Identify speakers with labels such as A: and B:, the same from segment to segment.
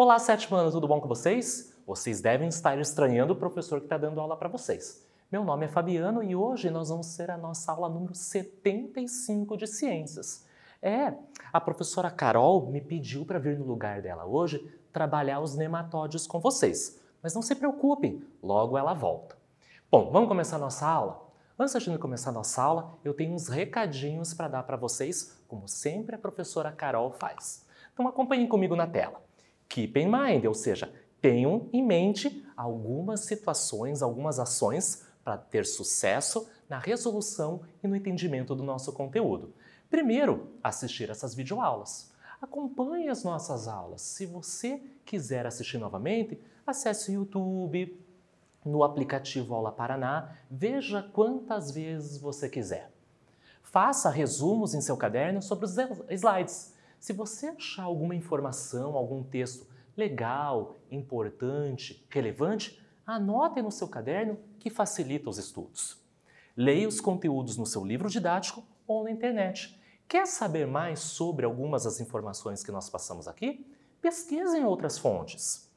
A: Olá, sétimo ano, tudo bom com vocês? Vocês devem estar estranhando o professor que está dando aula para vocês. Meu nome é Fabiano e hoje nós vamos ter a nossa aula número 75 de Ciências. A professora Carol me pediu para vir no lugar dela hoje trabalhar os nematóides com vocês. Mas não se preocupem, logo ela volta. Bom, vamos começar a nossa aula? Antes de começar a nossa aula, eu tenho uns recadinhos para dar para vocês, como sempre a professora Carol faz. Então acompanhem comigo na tela. Keep in mind, ou seja, tenham em mente algumas situações, algumas ações para ter sucesso na resolução e no entendimento do nosso conteúdo. Primeiro, assistir essas videoaulas. Acompanhe as nossas aulas. Se você quiser assistir novamente, acesse o YouTube, no aplicativo Aula Paraná, veja quantas vezes você quiser. Faça resumos em seu caderno sobre os slides. Se você achar alguma informação, algum texto legal, importante, relevante, anote no seu caderno que facilita os estudos. Leia os conteúdos no seu livro didático ou na internet. Quer saber mais sobre algumas das informações que nós passamos aqui? Pesquise em outras fontes.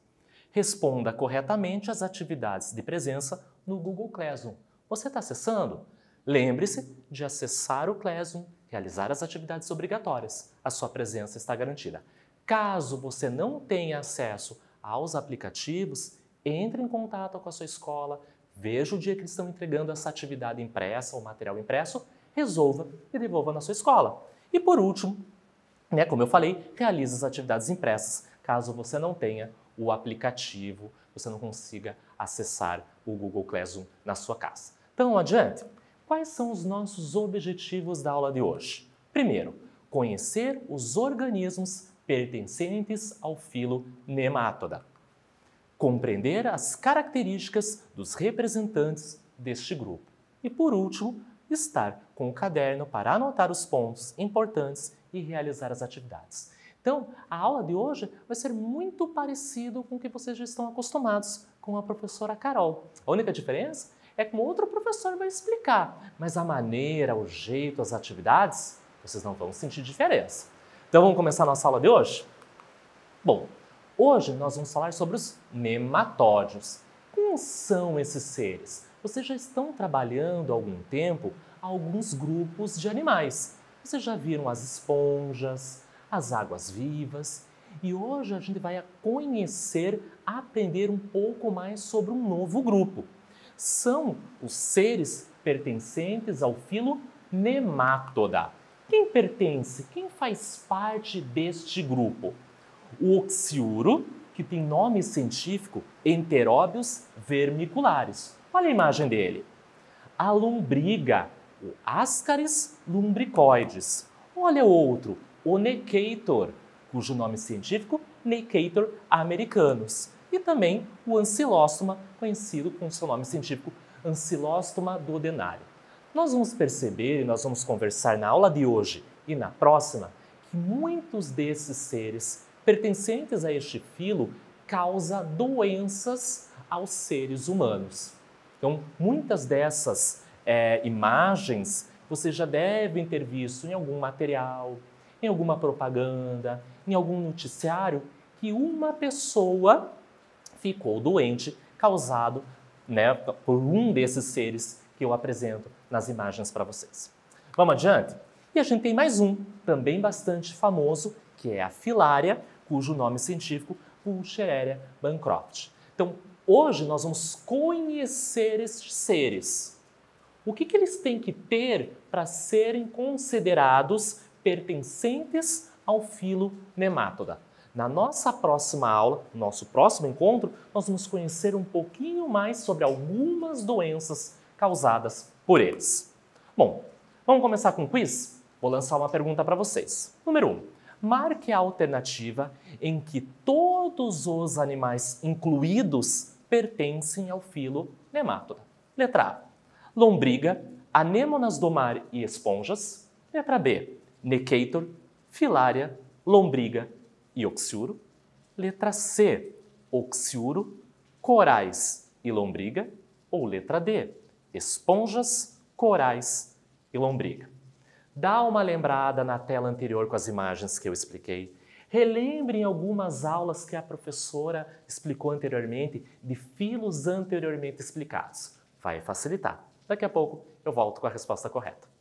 A: Responda corretamente às atividades de presença no Google Classroom. Você está acessando? Lembre-se de acessar o Classroom, realizar as atividades obrigatórias. A sua presença está garantida. Caso você não tenha acesso aos aplicativos, entre em contato com a sua escola, veja o dia que eles estão entregando essa atividade impressa ou material impresso, resolva e devolva na sua escola. E por último, como eu falei, realize as atividades impressas, caso você não tenha o aplicativo, você não consiga acessar o Google Classroom na sua casa. Então, adiante. Quais são os nossos objetivos da aula de hoje? Primeiro, conhecer os organismos pertencentes ao filo Nematoda. Compreender as características dos representantes deste grupo. E por último, estar com o caderno para anotar os pontos importantes e realizar as atividades. Então, a aula de hoje vai ser muito parecido com o que vocês já estão acostumados com a professora Carol. A única diferença é que um outro professor vai explicar, mas a maneira, o jeito, as atividades, vocês não vão sentir diferença. Então, vamos começar a nossa aula de hoje? Bom, hoje nós vamos falar sobre os nematóides. Quem são esses seres? Vocês já estão trabalhando há algum tempo alguns grupos de animais. Vocês já viram as esponjas, as águas-vivas, e hoje a gente vai conhecer, aprender um pouco mais sobre um novo grupo. São os seres pertencentes ao filo Nematoda. Quem pertence, quem faz parte deste grupo? O oxiuro, que tem nome científico Enteróbios vermiculares. Olha a imagem dele. A lombriga, o Ascaris lumbricoides. Olha o outro, o Necator, cujo nome científico Necator americanus. E também o Ancylostoma, conhecido com seu nome científico Ancylostoma duodenário. Nós vamos perceber e nós vamos conversar na aula de hoje e na próxima que muitos desses seres pertencentes a este filo causam doenças aos seres humanos. Então, muitas dessas imagens vocês já devem ter visto em algum material, em alguma propaganda, em algum noticiário, que uma pessoa ficou doente causado por um desses seres que eu apresento nas imagens para vocês. Vamos adiante? E a gente tem mais um, também bastante famoso, que é a filária, cujo nome científico é Wuchereria bancroft. Então, hoje nós vamos conhecer estes seres. O que eles têm que ter para serem considerados pertencentes ao filo Nematoda? Na nossa próxima aula, no nosso próximo encontro, nós vamos conhecer um pouquinho mais sobre algumas doenças causadas por eles. Bom, vamos começar com o quiz? Vou lançar uma pergunta para vocês. Número 1. Marque a alternativa em que todos os animais incluídos pertencem ao filo Nematoda. Letra A. Lombriga, anêmonas do mar e esponjas. Letra B. Necator, filária, lombriga e oxiuro. Letra C, oxiuro, corais e lombriga. Ou letra D, esponjas, corais e lombriga. Dá uma lembrada na tela anterior com as imagens que eu expliquei. Relembrem algumas aulas que a professora explicou anteriormente, de filos anteriormente explicados. Vai facilitar. Daqui a pouco eu volto com a resposta correta.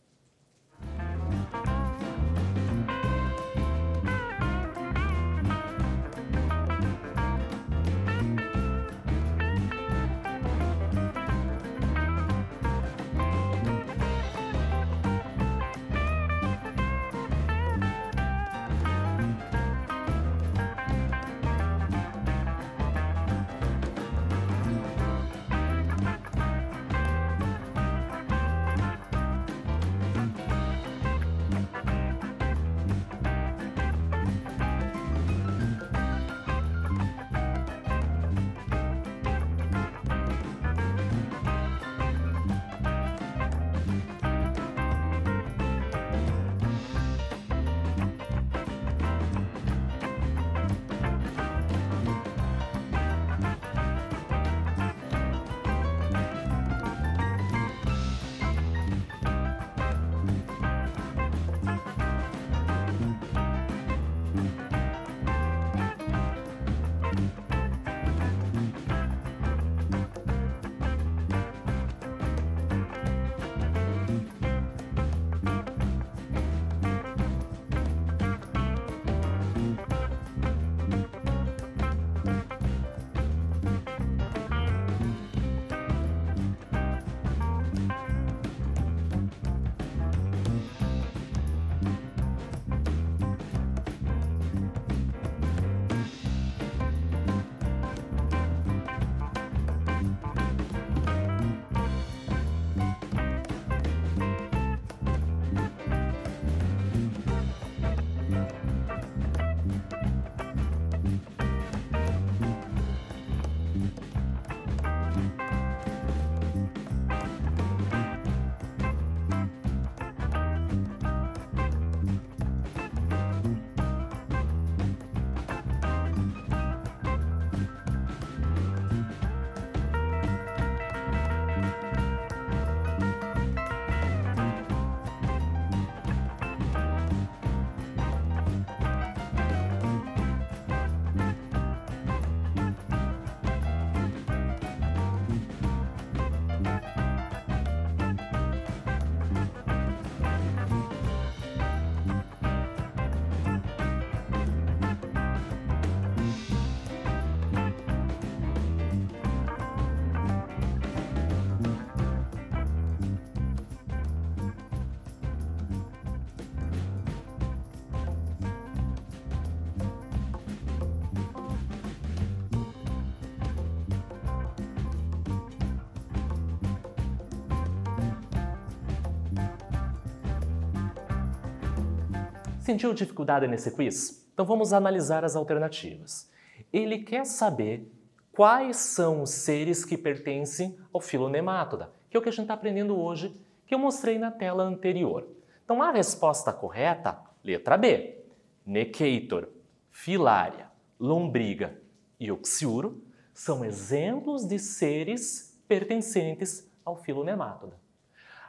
A: Sentiu dificuldade nesse quiz? Então vamos analisar as alternativas. Ele quer saber quais são os seres que pertencem ao filo Nemátoda, que é o que a gente está aprendendo hoje, que eu mostrei na tela anterior. Então a resposta correta, letra B, Necator, Filaria, Lombriga e Oxiuro, são exemplos de seres pertencentes ao filo Nemátoda.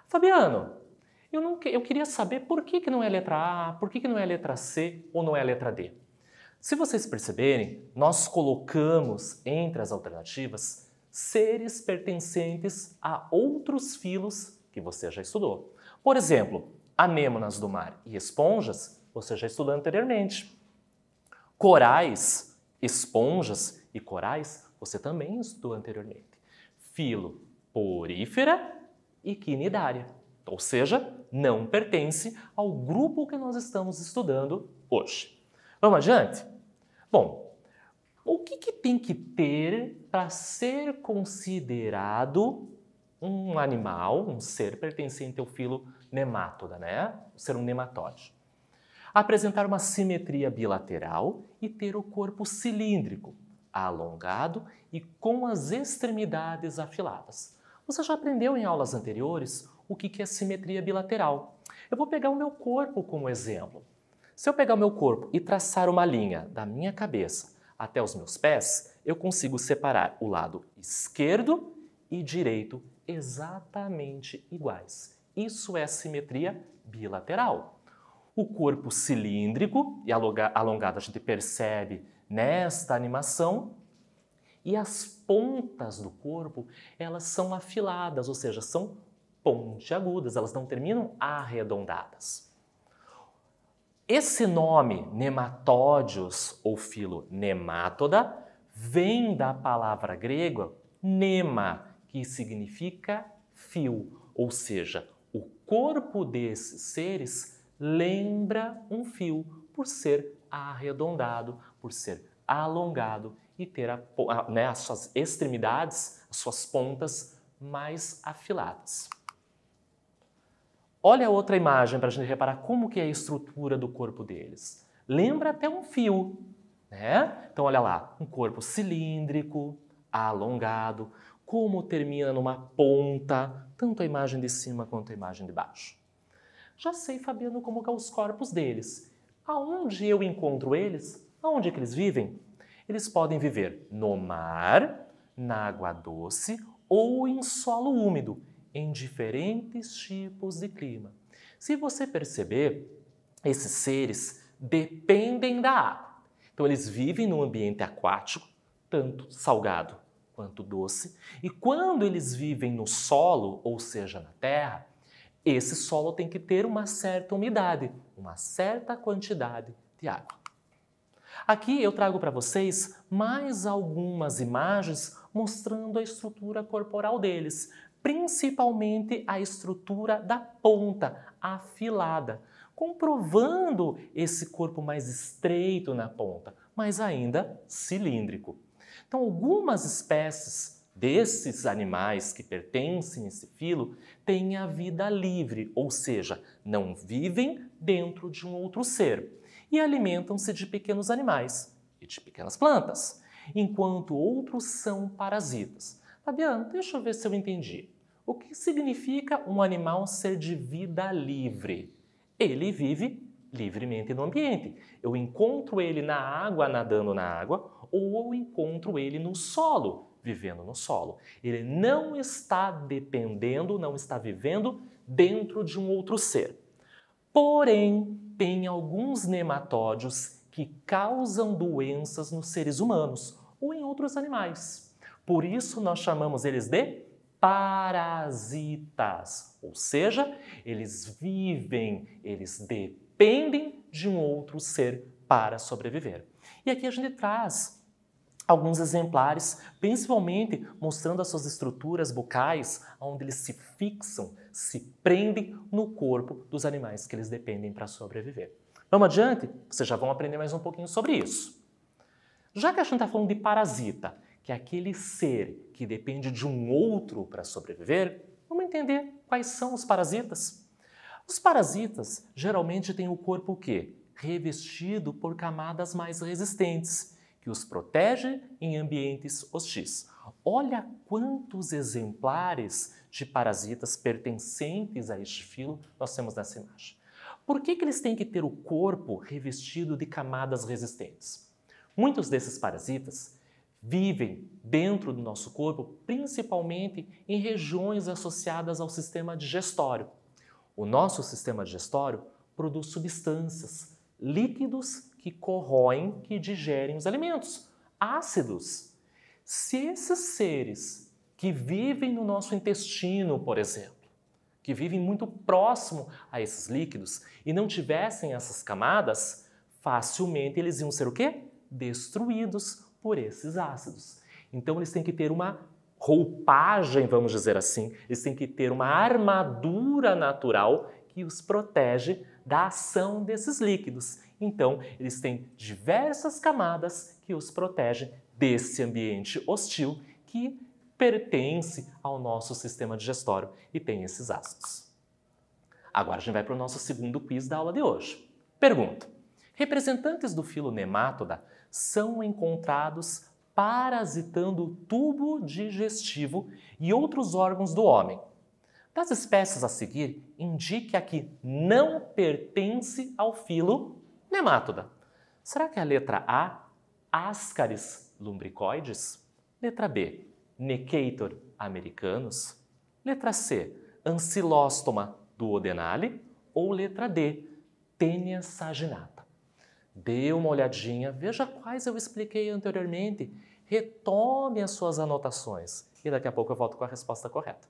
A: Fabiano, eu queria saber por que não é letra A, por que não é letra C ou não é letra D. Se vocês perceberem, nós colocamos entre as alternativas seres pertencentes a outros filos que você já estudou. Por exemplo, anêmonas do mar e esponjas, você já estudou anteriormente. Corais, esponjas e corais, você também estudou anteriormente. Filo porífera e quinidária, ou seja, não pertence ao grupo que nós estamos estudando hoje. Vamos adiante? Bom, o que tem que ter para ser considerado um animal, um ser pertencente ao filo Nemátoda, né? Ser um nematóide? Apresentar uma simetria bilateral e ter o corpo cilíndrico, alongado e com as extremidades afiladas. Você já aprendeu em aulas anteriores o que é simetria bilateral. Eu vou pegar o meu corpo como exemplo. Se eu pegar o meu corpo e traçar uma linha da minha cabeça até os meus pés, eu consigo separar o lado esquerdo e direito exatamente iguais. Isso é simetria bilateral. O corpo cilíndrico e alongado a gente percebe nesta animação. E as pontas do corpo, elas são afiladas, ou seja, são pontiagudas, elas não terminam arredondadas. Esse nome, nematódios ou filo nemátoda, vem da palavra grega nema, que significa fio, ou seja, o corpo desses seres lembra um fio por ser arredondado, por ser alongado e ter as suas extremidades, as suas pontas mais afiladas. Olha a outra imagem para a gente reparar como que é a estrutura do corpo deles. Lembra até um fio, né? Então olha lá, um corpo cilíndrico, alongado, como termina numa ponta, tanto a imagem de cima quanto a imagem de baixo. Já sei, Fabiano, como que é os corpos deles. Aonde eu encontro eles? Aonde é que eles vivem? Eles podem viver no mar, na água doce ou em solo úmido, em diferentes tipos de clima. Se você perceber, esses seres dependem da água. Então, eles vivem num ambiente aquático, tanto salgado quanto doce, e quando eles vivem no solo, ou seja, na terra, esse solo tem que ter uma certa umidade, uma certa quantidade de água. Aqui eu trago para vocês mais algumas imagens mostrando a estrutura corporal deles, principalmente a estrutura da ponta, afilada, comprovando esse corpo mais estreito na ponta, mas ainda cilíndrico. Então, algumas espécies desses animais que pertencem a esse filo têm a vida livre, ou seja, não vivem dentro de um outro ser e alimentam-se de pequenos animais e de pequenas plantas, enquanto outros são parasitas. Fabiano, deixa eu ver se eu entendi. O que significa um animal ser de vida livre? Ele vive livremente no ambiente. Eu encontro ele na água, nadando na água, ou eu encontro ele no solo, vivendo no solo. Ele não está dependendo, não está vivendo dentro de um outro ser. Porém, tem alguns nematódios que causam doenças nos seres humanos ou em outros animais. Por isso, nós chamamos eles de parasitas, ou seja, eles vivem, eles dependem de um outro ser para sobreviver. E aqui a gente traz alguns exemplares, principalmente mostrando as suas estruturas bucais, onde eles se fixam, se prendem no corpo dos animais que eles dependem para sobreviver. Vamos adiante? Vocês já vão aprender mais um pouquinho sobre isso. Já que a gente está falando de parasita, que é aquele ser que depende de um outro para sobreviver, vamos entender quais são os parasitas. Os parasitas geralmente têm o corpo o quê? Revestido por camadas mais resistentes, que os protege em ambientes hostis. Olha quantos exemplares de parasitas pertencentes a este filo nós temos nessa imagem. Por que eles têm que ter o corpo revestido de camadas resistentes? Muitos desses parasitas vivem dentro do nosso corpo, principalmente em regiões associadas ao sistema digestório. O nosso sistema digestório produz substâncias, líquidos que corroem, que digerem os alimentos, ácidos. Se esses seres que vivem no nosso intestino, por exemplo, que vivem muito próximo a esses líquidos e não tivessem essas camadas, facilmente eles iam ser o quê? Destruídos por esses ácidos. Então eles têm que ter uma roupagem, vamos dizer assim, eles têm que ter uma armadura natural que os protege da ação desses líquidos. Então, eles têm diversas camadas que os protegem desse ambiente hostil que pertence ao nosso sistema digestório e tem esses ácidos. Agora a gente vai para o nosso segundo quiz da aula de hoje. Pergunta: representantes do filo Nemátoda são encontrados parasitando o tubo digestivo e outros órgãos do homem. Das espécies a seguir, indique a que não pertence ao filo Nemátoda. Será que é a letra A, Ascaris lumbricoides? Letra B, Necator americanus? Letra C, Ancylostoma duodenale? Ou letra D, Tênia saginata. Dê uma olhadinha, veja quais eu expliquei anteriormente, retome as suas anotações e daqui a pouco eu volto com a resposta correta.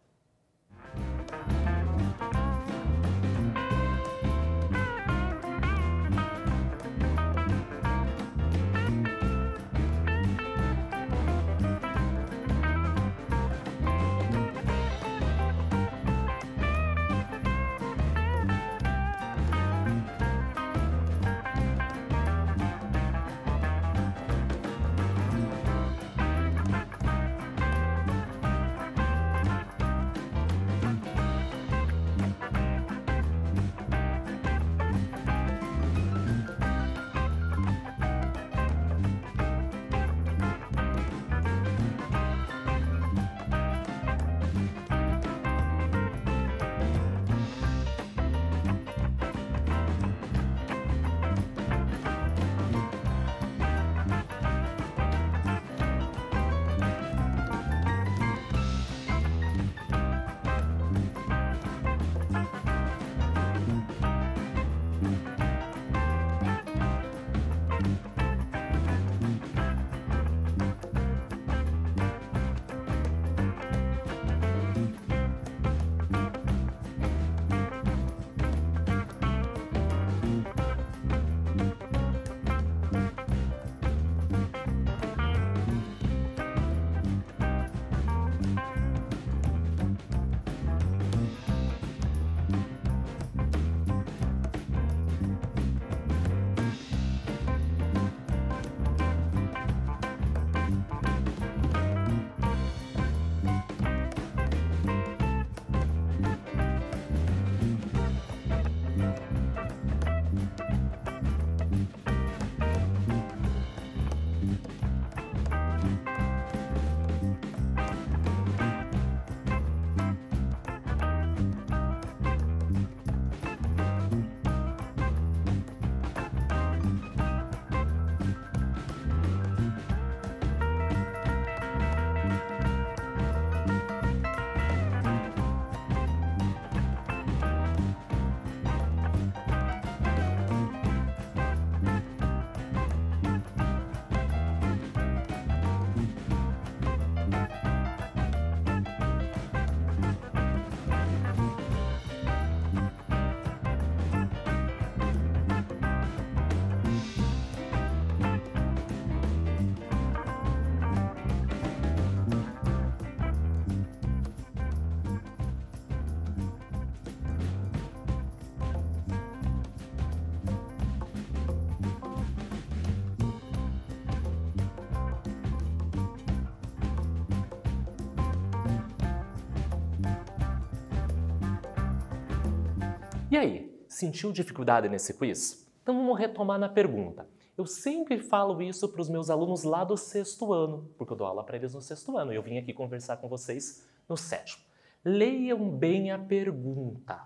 A: E aí, sentiu dificuldade nesse quiz? Então vamos retomar na pergunta. Eu sempre falo isso para os meus alunos lá do 6º ano, porque eu dou aula para eles no 6º ano e eu vim aqui conversar com vocês no 7º. Leiam bem a pergunta.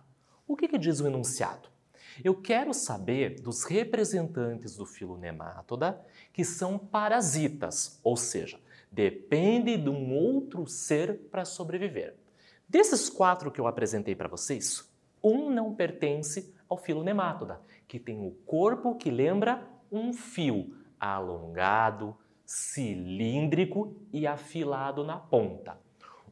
A: O que diz o enunciado? Eu quero saber dos representantes do filo Nematoda que são parasitas, ou seja, depende de um outro ser para sobreviver. Desses 4 que eu apresentei para vocês, um não pertence ao filo Nematoda, que tem o corpo que lembra um fio alongado, cilíndrico e afilado na ponta.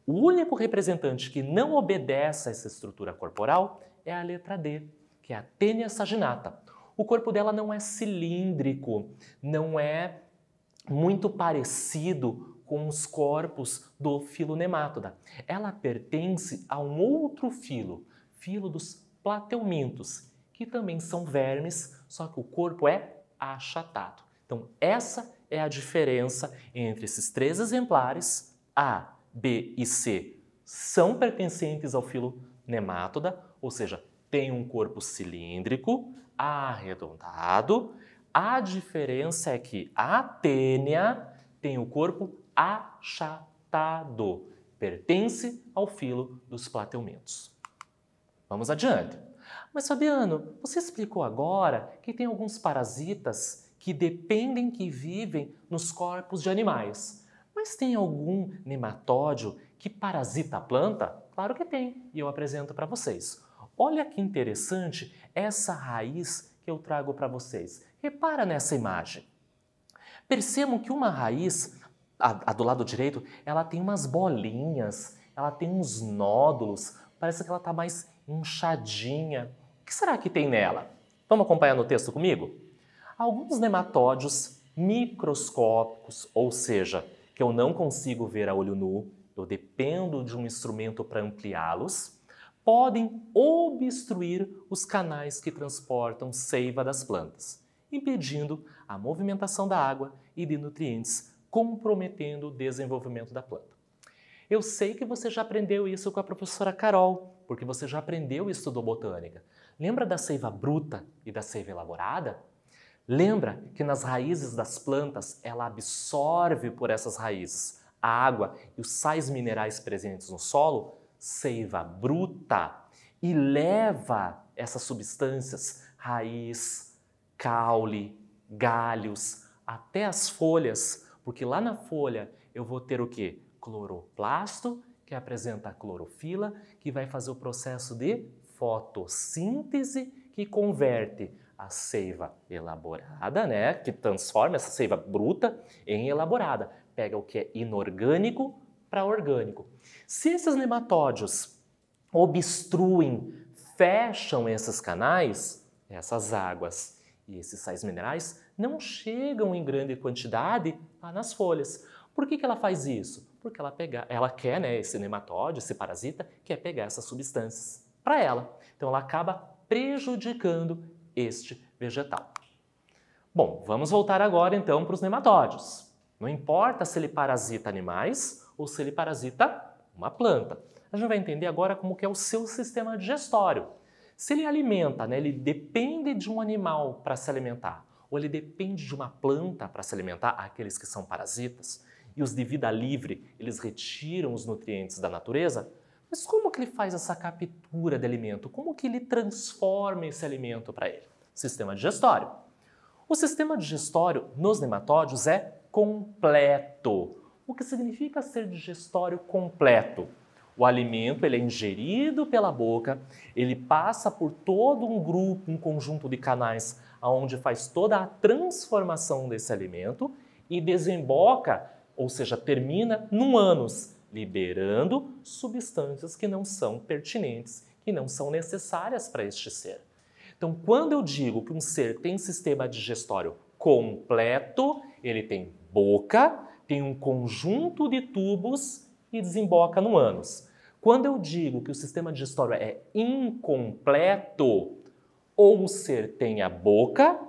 A: O único representante que não obedece a essa estrutura corporal é a letra D, que é a Tênia saginata. O corpo dela não é cilíndrico, não é muito parecido com os corpos do filo Nematoda. Ela pertence a um outro filo, filo dos plateumintos, que também são vermes, só que o corpo é achatado. Então, essa é a diferença entre esses 3 exemplares. A, B e C são pertencentes ao filo Nematoda, ou seja, tem um corpo cilíndrico, arredondado. A diferença é que a Tênia tem o corpo achatado, pertence ao filo dos plateumintos. Vamos adiante. Mas Fabiano, você explicou agora que tem alguns parasitas que dependem, que vivem nos corpos de animais. Mas tem algum nematóide que parasita a planta? Claro que tem, e eu apresento para vocês. Olha que interessante essa raiz que eu trago para vocês. Repara nessa imagem. Percebam que uma raiz, a do lado direito, ela tem umas bolinhas, ela tem uns nódulos, parece que ela está mais inchadinha. O que será que tem nela? Vamos acompanhar no texto comigo? Alguns nematódios microscópicos, ou seja, que eu não consigo ver a olho nu, eu dependo de um instrumento para ampliá-los, podem obstruir os canais que transportam seiva das plantas, impedindo a movimentação da água e de nutrientes, comprometendo o desenvolvimento da planta. Eu sei que você já aprendeu isso com a professora Carol, porque você já aprendeu e estudou botânica. Lembra da seiva bruta e da seiva elaborada? Lembra que nas raízes das plantas ela absorve por essas raízes a água e os sais minerais presentes no solo, seiva bruta, e leva essas substâncias, raiz, caule, galhos, até as folhas, porque lá na folha eu vou ter o quê? Cloroplasto, que apresenta a clorofila, que vai fazer o processo de fotossíntese, que converte a seiva elaborada, né, que transforma essa seiva bruta em elaborada. Pega o que é inorgânico para orgânico. Se esses nematódios obstruem, fecham esses canais, essas águas e esses sais minerais não chegam em grande quantidade lá nas folhas. Por que ela faz isso? Porque ela quer, né, esse nematóide, esse parasita, quer pegar essas substâncias para ela. Então ela acaba prejudicando este vegetal. Bom, vamos voltar agora então para os nematódios. Não importa se ele parasita animais ou se ele parasita uma planta. A gente vai entender agora como que é o seu sistema digestório. Se ele alimenta, né, ele depende de um animal para se alimentar, ou ele depende de uma planta para se alimentar, aqueles que são parasitas, e os de vida livre, eles retiram os nutrientes da natureza, mas como que ele faz essa captura de alimento? Como que ele transforma esse alimento para ele? Sistema digestório. O sistema digestório nos nematódios é completo. O que significa ser digestório completo? O alimento ele é ingerido pela boca, ele passa por todo um grupo, um conjunto de canais, onde faz toda a transformação desse alimento e desemboca, ou seja, termina no ânus, liberando substâncias que não são pertinentes, que não são necessárias para este ser. Então, quando eu digo que um ser tem sistema digestório completo, ele tem boca, tem um conjunto de tubos e desemboca no ânus. Quando eu digo que o sistema digestório é incompleto, ou o ser tem a boca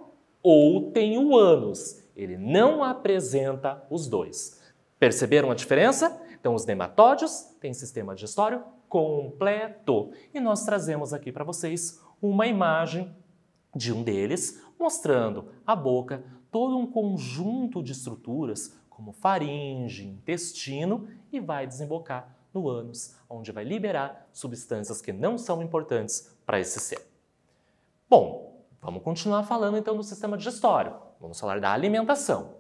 A: ou tem o ânus. Ele não apresenta os dois. Perceberam a diferença? Então, os nematódios têm sistema digestório completo. E nós trazemos aqui para vocês uma imagem de um deles, mostrando a boca, todo um conjunto de estruturas, como faringe, intestino, e vai desembocar no ânus, onde vai liberar substâncias que não são importantes para esse ser. Bom, vamos continuar falando então do sistema digestório. Vamos falar da alimentação.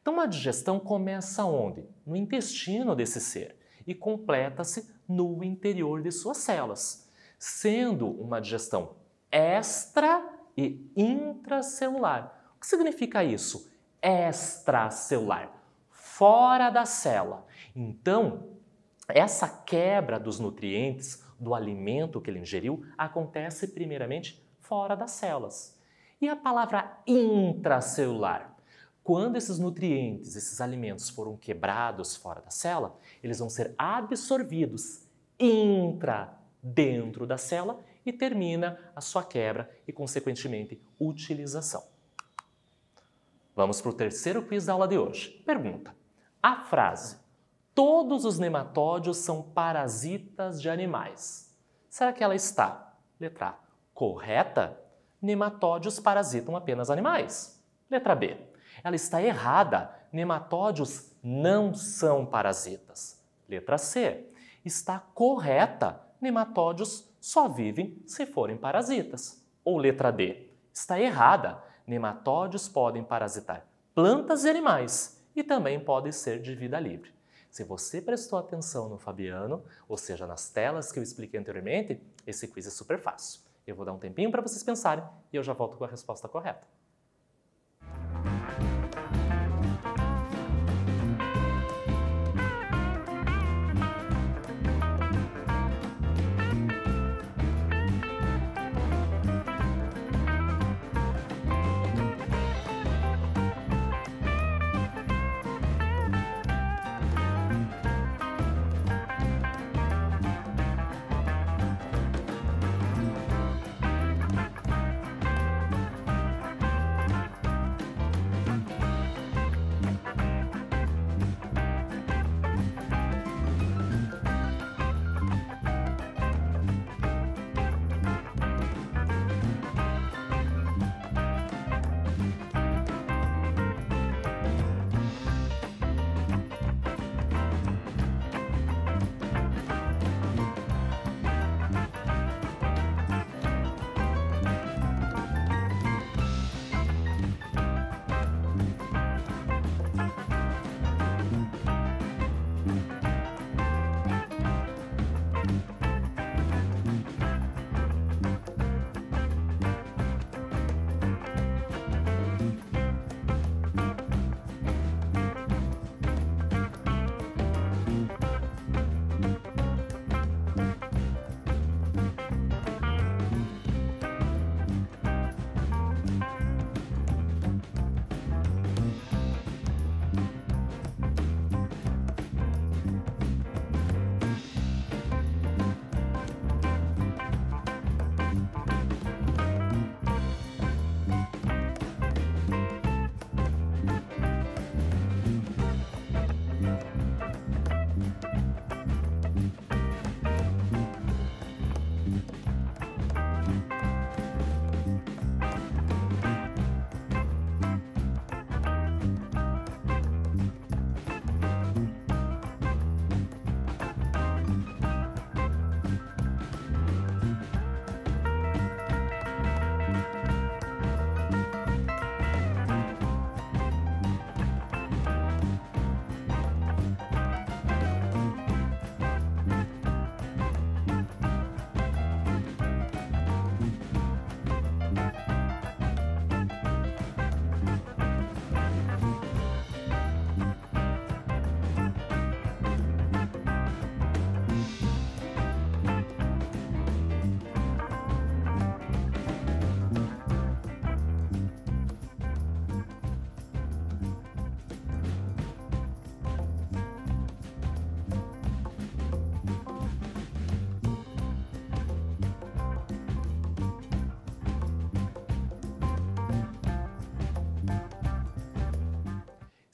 A: Então, a digestão começa onde? No intestino desse ser e completa-se no interior de suas células, sendo uma digestão extra e intracelular. O que significa isso? Extracelular, fora da célula. Então, essa quebra dos nutrientes do alimento que ele ingeriu acontece primeiramente fora das células. E a palavra intracelular? Quando esses nutrientes, esses alimentos foram quebrados fora da célula, eles vão ser absorvidos dentro da célula e termina a sua quebra e, consequentemente, utilização. Vamos para o terceiro quiz da aula de hoje. Pergunta: a frase "todos os nematódios são parasitas de animais", será que ela está, letra A, correta? Nematódios parasitam apenas animais. Letra B, ela está errada. Nematódios não são parasitas. Letra C, está correta. Nematódios só vivem se forem parasitas. Ou letra D, está errada. Nematódios podem parasitar plantas e animais e também podem ser de vida livre. Se você prestou atenção no Fabiano, ou seja, nas telas que eu expliquei anteriormente, esse quiz é super fácil. Eu vou dar um tempinho para vocês pensarem e eu já volto com a resposta correta.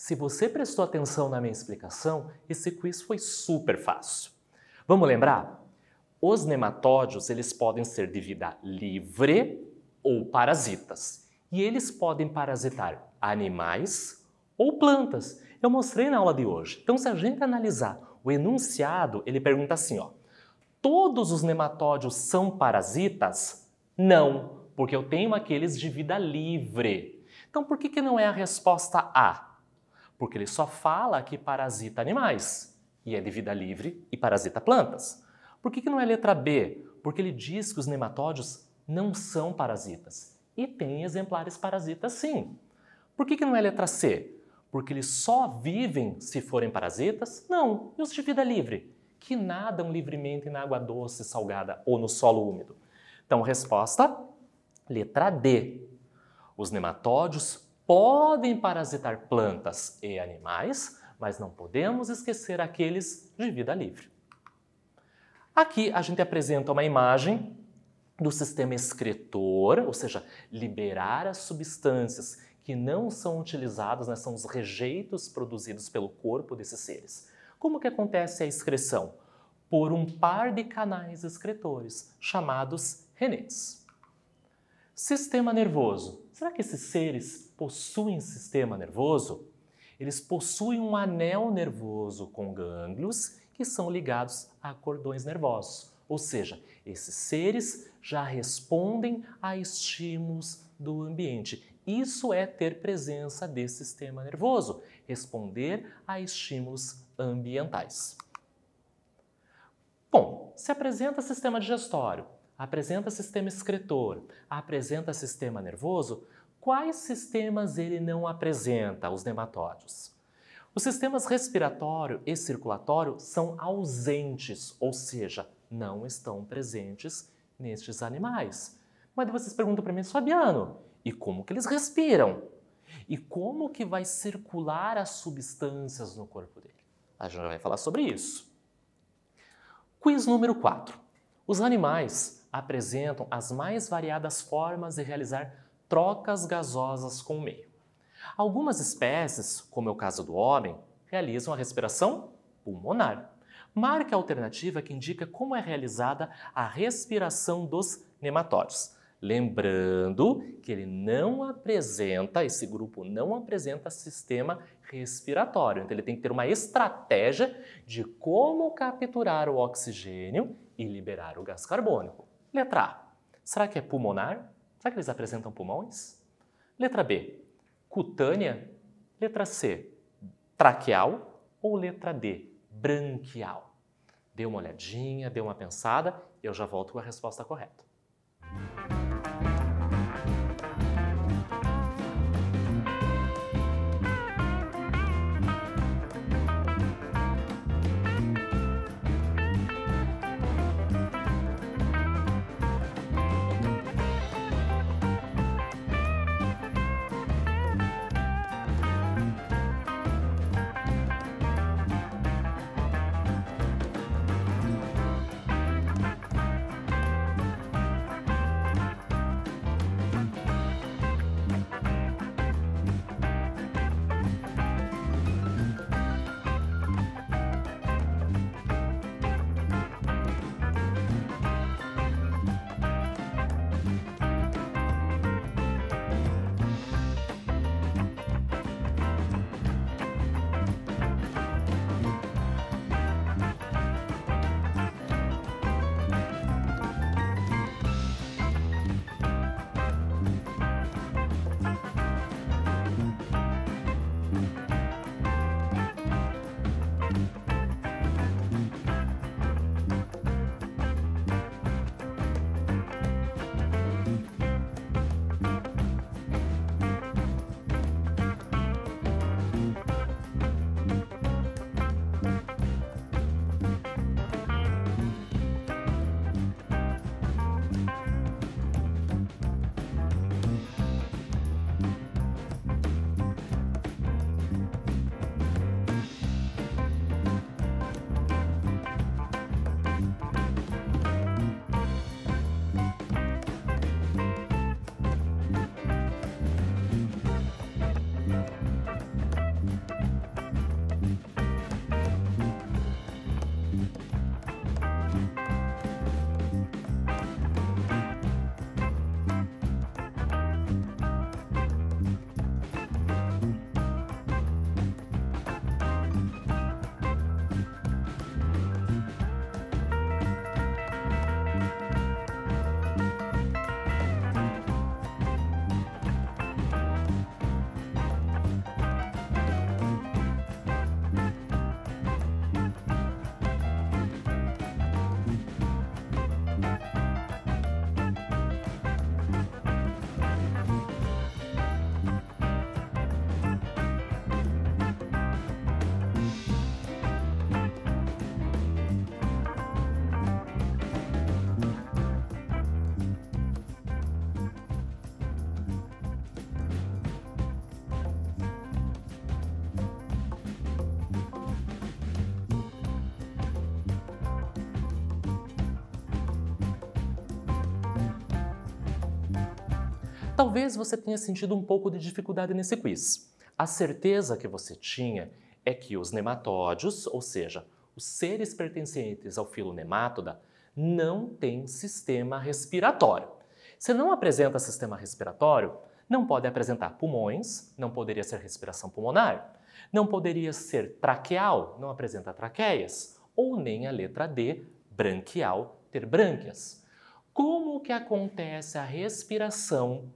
A: Se você prestou atenção na minha explicação, esse quiz foi super fácil. Vamos lembrar? Os nematódios, eles podem ser de vida livre ou parasitas. E eles podem parasitar animais ou plantas. Eu mostrei na aula de hoje. Então, se a gente analisar o enunciado, ele pergunta assim, ó: todos os nematódios são parasitas? Não, porque eu tenho aqueles de vida livre. Então, por que não é a resposta A? Porque ele só fala que parasita animais, e é de vida livre e parasita plantas. Por que não é letra B? Porque ele diz que os nematódios não são parasitas, e tem exemplares parasitas sim. Por que não é letra C? Porque eles só vivem se forem parasitas? Não, e os de vida livre? Que nadam livremente na água doce, salgada ou no solo úmido. Então, resposta, letra D. Os nematódios podem parasitar plantas e animais, mas não podemos esquecer aqueles de vida livre. Aqui a gente apresenta uma imagem do sistema excretor, ou seja, liberar as substâncias que não são utilizadas, né, são os rejeitos produzidos pelo corpo desses seres. Como que acontece a excreção? Por um par de canais excretores, chamados renetes. Sistema nervoso. Será que esses seres possuem sistema nervoso? Eles possuem um anel nervoso com gânglios que são ligados a cordões nervosos. Ou seja, esses seres já respondem a estímulos do ambiente. Isso é ter presença desse sistema nervoso, responder a estímulos ambientais. Bom, se apresenta sistema digestório. apresenta sistema excretor, apresenta sistema nervoso, quais sistemas ele não apresenta, os nematóides? Os sistemas respiratório e circulatório são ausentes, ou seja, não estão presentes nestes animais. Mas vocês perguntam para mim, Fabiano, e como que eles respiram? E como que vai circular as substâncias no corpo dele? A gente já vai falar sobre isso. Quiz número 4. Os animais apresentam as mais variadas formas de realizar trocas gasosas com o meio. Algumas espécies, como é o caso do homem, realizam a respiração pulmonar. Marque a alternativa que indica como é realizada a respiração dos nematóides. Lembrando que ele não apresenta, esse grupo não apresenta sistema respiratório. Então ele tem que ter uma estratégia de como capturar o oxigênio e liberar o gás carbônico. Letra A. Será que é pulmonar? Será que eles apresentam pulmões? Letra B. Cutânea? Letra C. Traqueal? Ou letra D. Branquial? Dê uma olhadinha, dê uma pensada, eu já volto com a resposta correta. Talvez você tenha sentido um pouco de dificuldade nesse quiz. A certeza que você tinha é que os nematódios, ou seja, os seres pertencentes ao filo Nematoda, não têm sistema respiratório. Se não apresenta sistema respiratório, não pode apresentar pulmões, não poderia ser respiração pulmonar, não poderia ser traqueal, não apresenta traqueias, ou nem a letra D, branquial, ter brânquias. Como que acontece a respiração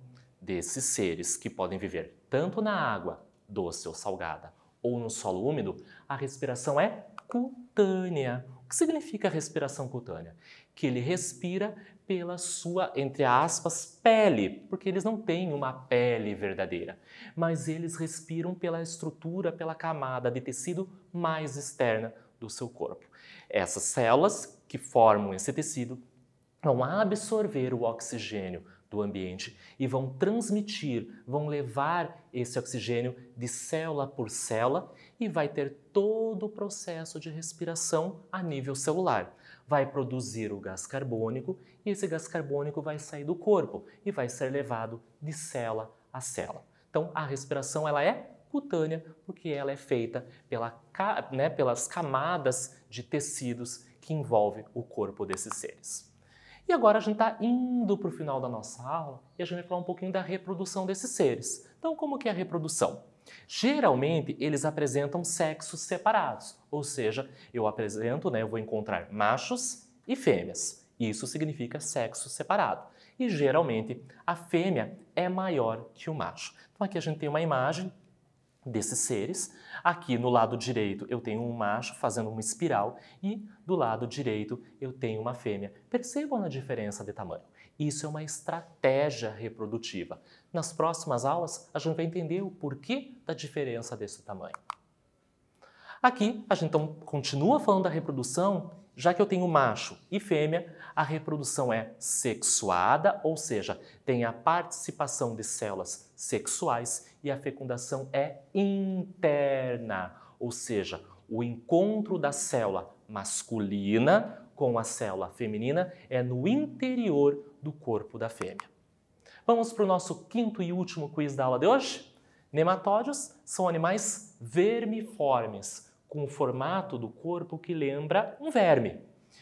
A: desses seres que podem viver tanto na água doce ou salgada ou no solo úmido? A respiração é cutânea. O que significa respiração cutânea? Que ele respira pela sua, entre aspas, pele, porque eles não têm uma pele verdadeira, mas eles respiram pela estrutura, pela camada de tecido mais externa do seu corpo. Essas células que formam esse tecido vão absorver o oxigênio do ambiente e vão transmitir, vão levar esse oxigênio de célula por célula e vai ter todo o processo de respiração a nível celular. Vai produzir o gás carbônico e esse gás carbônico vai sair do corpo e vai ser levado de célula a célula. Então, a respiração ela é cutânea porque ela é feita pelas camadas de tecidos que envolvem o corpo desses seres. E agora a gente está indo para o final da nossa aula e a gente vai falar um pouquinho da reprodução desses seres. Então, como que é a reprodução? Geralmente, eles apresentam sexos separados, ou seja, eu vou encontrar machos e fêmeas. Isso significa sexo separado. E geralmente, a fêmea é maior que o macho. Então, aqui a gente tem uma imagem desses seres. Aqui no lado direito eu tenho um macho fazendo uma espiral e do lado direito eu tenho uma fêmea. Percebam a diferença de tamanho. Isso é uma estratégia reprodutiva. Nas próximas aulas a gente vai entender o porquê da diferença desse tamanho. Aqui a gente então continua falando da reprodução. Já que eu tenho macho e fêmea, a reprodução é sexuada, ou seja, tem a participação de células sexuais e a fecundação é interna, ou seja, o encontro da célula masculina com a célula feminina é no interior do corpo da fêmea. Vamos para o nosso quinto e último quiz da aula de hoje? Nematódios são animais vermiformes, com o formato do corpo que lembra um verme,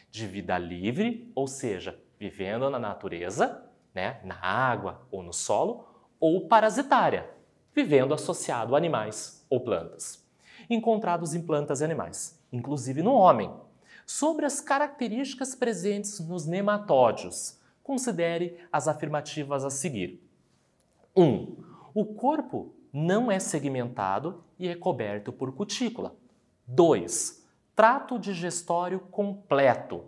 A: de vida livre, ou seja, vivendo na natureza, na água ou no solo, ou parasitária, vivendo associado a animais ou plantas. Encontrados em plantas e animais, inclusive no homem. Sobre as características presentes nos nematódios, considere as afirmativas a seguir. 1. O corpo não é segmentado e é coberto por cutícula. 2. Trato digestório completo.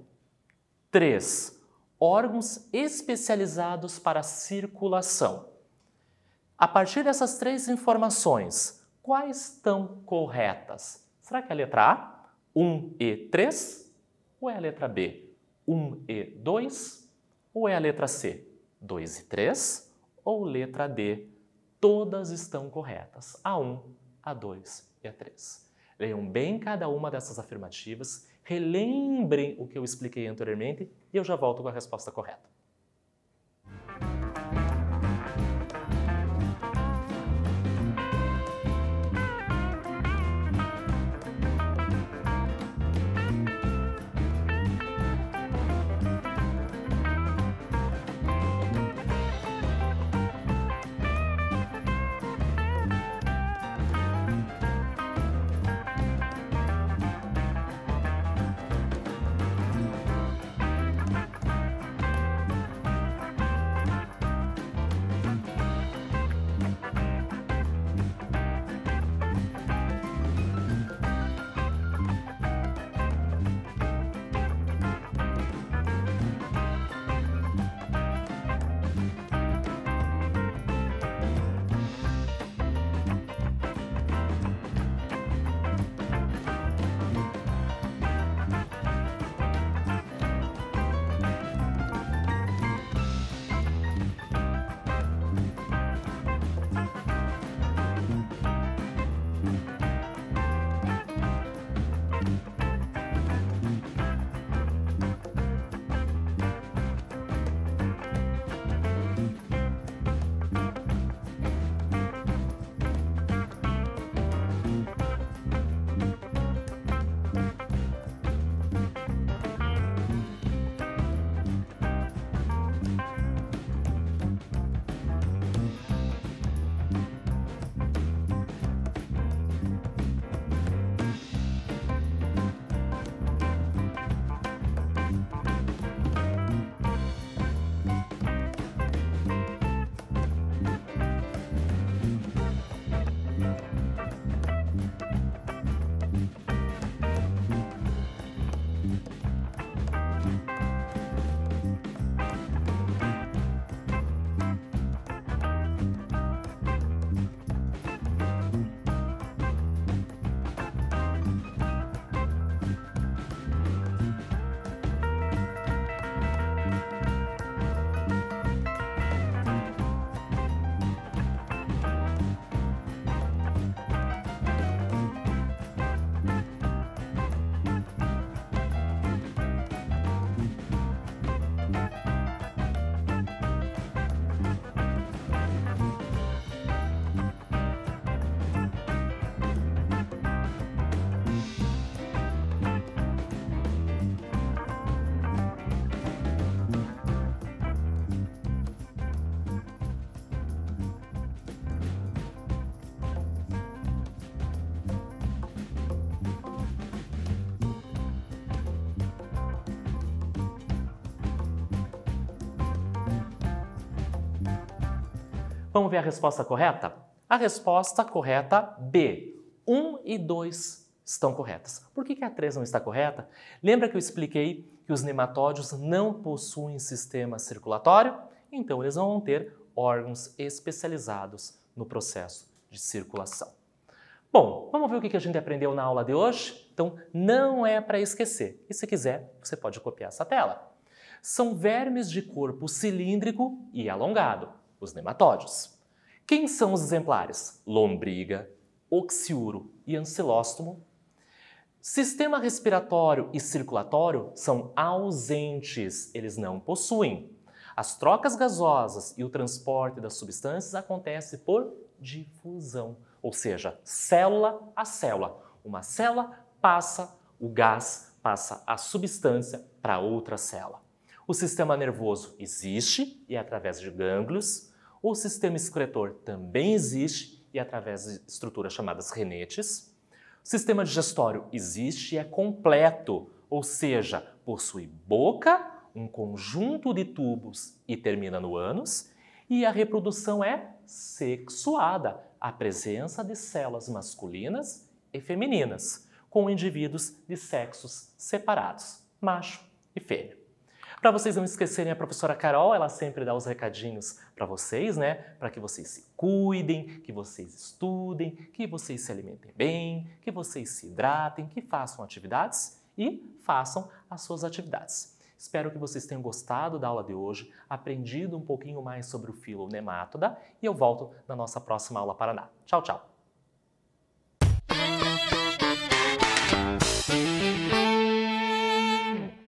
A: 3. Órgãos especializados para a circulação. A partir dessas três informações, quais estão corretas? Será que é a letra A, 1 e 3? Ou é a letra B, 1 e 2? Ou é a letra C, 2 e 3? Ou letra D, todas estão corretas, a 1, a 2 e a 3. Leiam bem cada uma dessas afirmativas, relembrem o que eu expliquei anteriormente e eu já volto com a resposta correta. Vamos ver a resposta correta? A resposta correta B. 1 e 2 estão corretas. Por que a 3 não está correta? Lembra que eu expliquei que os nematódios não possuem sistema circulatório? Então, eles vão ter órgãos especializados no processo de circulação. Bom, vamos ver o que a gente aprendeu na aula de hoje? Então, não é para esquecer. E se quiser, você pode copiar essa tela. São vermes de corpo cilíndrico e alongado, os nematódios. Quem são os exemplares? Lombriga, oxiuro e ancilóstomo. Sistema respiratório e circulatório são ausentes, eles não possuem. As trocas gasosas e o transporte das substâncias acontece por difusão, ou seja, célula a célula. Uma célula passa o gás, passa a substância para outra célula. O sistema nervoso existe e é através de gânglios. O sistema excretor também existe e é através de estruturas chamadas renetes. O sistema digestório existe e é completo, ou seja, possui boca, um conjunto de tubos e termina no ânus, e a reprodução é sexuada, a presença de células masculinas e femininas, com indivíduos de sexos separados, macho e fêmea. Para vocês não esquecerem, a professora Carol, ela sempre dá os recadinhos para vocês, né? Para que vocês se cuidem, que vocês estudem, que vocês se alimentem bem, que vocês se hidratem, que façam atividades e façam as suas atividades. Espero que vocês tenham gostado da aula de hoje, aprendido um pouquinho mais sobre o filo nemátoda e eu volto na nossa próxima aula Paraná. Tchau, tchau!